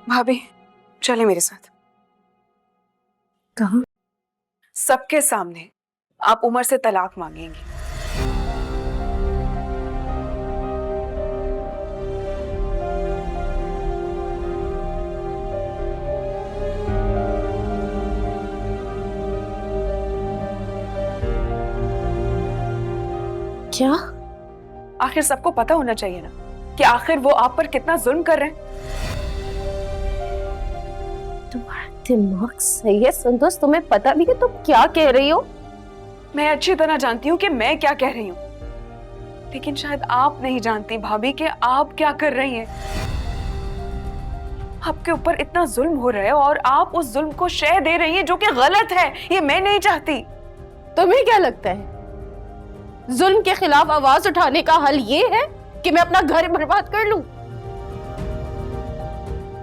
भाभी चले मेरे साथ। कहाँ? सबके सामने आप उमर से तलाक मांगेंगी। क्या? आखिर सबको पता होना चाहिए ना कि आखिर वो आप पर कितना जुल्म कर रहे हैं। तुम्हारा दिमाग सही है संतोष, तुम्हें पता भी है तुम क्या कह रही हो? मैं अच्छी तरह जानती हूँ कि मैं क्या कह रही हूँ, लेकिन शायद आप नहीं जानती भाभी कि आप क्या कर रही हैं। आपके ऊपर इतना जुल्म हो रहा है और आप उस जुल्म को शह दे रही हैं, जो कि गलत है। ये मैं नहीं चाहती। तुम्हें क्या लगता है जुल्म के खिलाफ आवाज उठाने का हल ये है कि मैं अपना घर बर्बाद कर लूं?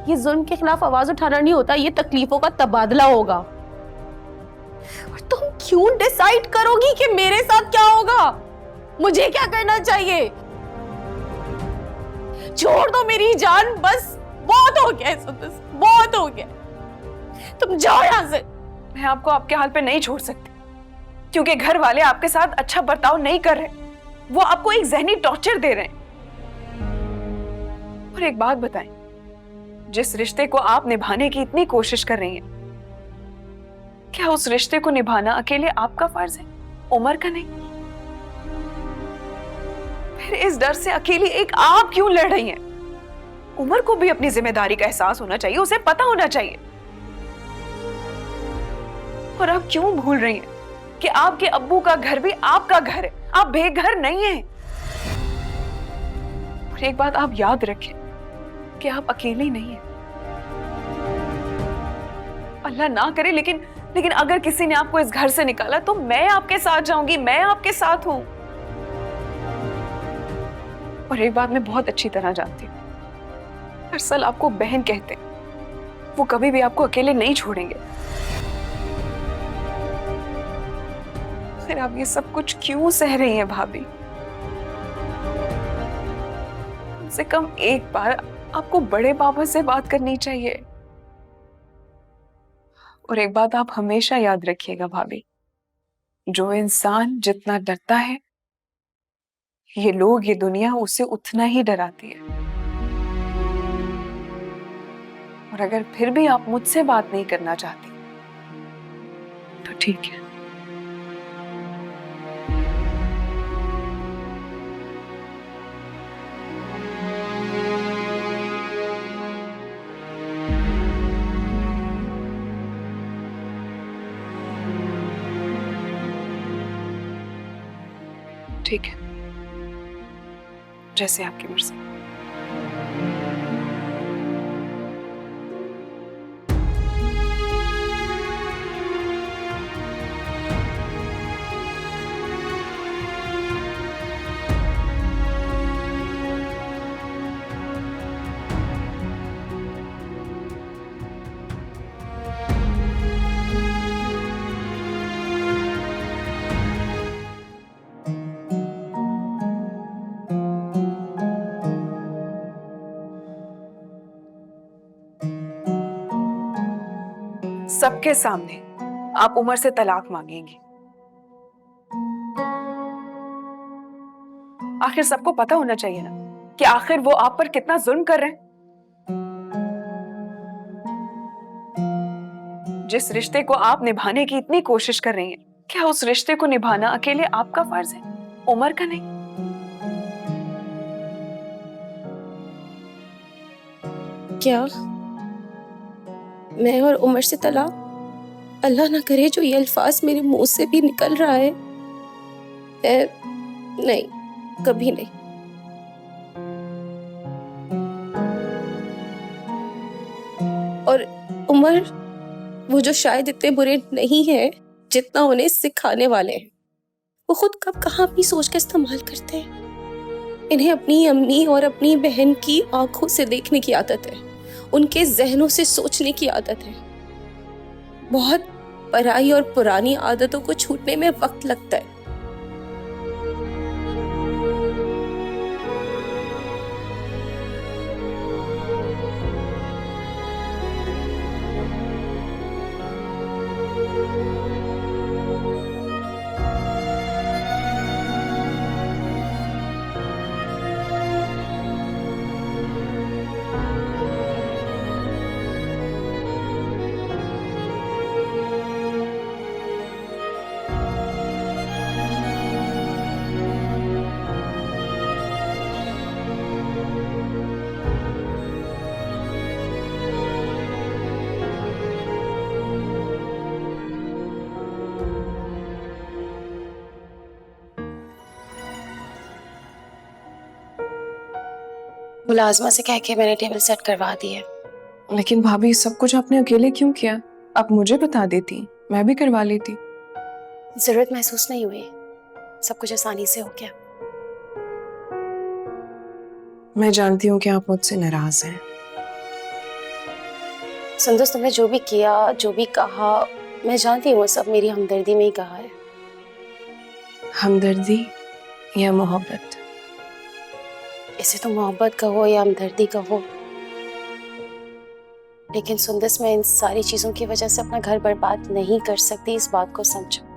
ये जुल्म के खिलाफ आवाज उठाना नहीं होता, ये तकलीफों का तबादला होगा। और तुम क्यों डिसाइड करोगी कि मेरे साथ क्या होगा, मुझे क्या करना चाहिए? छोड़ दो मेरी जान, बस बहुत हो गया संतोष, बहुत हो गया। तुम जाओ यहां से। मैं आपको आपके हाल पे नहीं छोड़ सकती, क्योंकि घर वाले आपके साथ अच्छा बर्ताव नहीं कर रहे। वो आपको एक जहनी टॉर्चर दे रहे हैं। और एक बात बताएं, जिस रिश्ते को आप निभाने की इतनी कोशिश कर रही हैं, क्या उस रिश्ते को निभाना अकेले आपका फर्ज है, उमर का नहीं? फिर इस डर से अकेली एक आप क्यों लड़ रही हैं? उमर को भी अपनी जिम्मेदारी का एहसास होना चाहिए, उसे पता होना चाहिए। और आप क्यों भूल रही हैं कि आपके अब्बू का घर भी आपका घर है, आप बेघर नहीं हैं। और एक बात आप याद रखें कि आप अकेली नहीं हैं। अल्लाह ना करे, लेकिन अगर किसी ने आपको इस घर से निकाला तो मैं आपके साथ जाऊंगी, मैं आपके साथ हूं। और एक बात मैं बहुत अच्छी तरह जानती हूं, अरसल आपको बहन कहते हैं, वो कभी भी आपको अकेले नहीं छोड़ेंगे। फिर आप ये सब कुछ क्यों सह रही हैं भाभी? कम से कम एक बार आपको बड़े पापा से बात करनी चाहिए। और एक बात आप हमेशा याद रखिएगा भाभी, जो इंसान जितना डरता है, ये लोग, ये दुनिया उसे उतना ही डराती है। और अगर फिर भी आप मुझसे बात नहीं करना चाहती तो ठीक है। ठीक है, जैसे आपकी मर्जी। सबके सामने आप उमर से तलाक मांगेंगी। आखिर सबको पता होना चाहिए ना कि आखिर वो आप पर कितना जुल्म कर रहे हैं। जिस रिश्ते को आप निभाने की इतनी कोशिश कर रही हैं, क्या उस रिश्ते को निभाना अकेले आपका फर्ज है, उमर का नहीं? क्या मैं और उमर से तलाक? अल्लाह ना करे जो ये अल्फाज मेरे मुंह से भी निकल रहा है। नहीं, कभी नहीं। और उमर, वो जो शायद इतने बुरे नहीं है जितना उन्हें सिखाने वाले हैं। वो खुद कब कहाँ अपनी सोच का इस्तेमाल करते हैं। इन्हें अपनी अम्मी और अपनी बहन की आंखों से देखने की आदत है, उनके जहनों से सोचने की आदत है। बहुत पराई और पुरानी आदतों को छूटने में वक्त लगता है। मुलाजमा से कह के मैंने टेबल सेट करवा दी है। लेकिन भाभी सब कुछ आपने अकेले क्यों किया? आप मुझे बता देती, मैं भी करवा लेती। जरूरत महसूस नहीं हुई, सब कुछ आसानी से हो गया। मैं जानती हूँ कि आप मुझसे नाराज हैं। सुंदस, तुमने जो भी किया, जो भी कहा, मैं जानती हूँ सब मेरी हमदर्दी में ही कहा है। हमदर्दी या मोहब्बत? इसे तो मोहब्बत कहो या हमदर्दी कहो, लेकिन सुंदस, मैं इन सारी चीजों की वजह से अपना घर बर्बाद नहीं कर सकती, इस बात को समझो।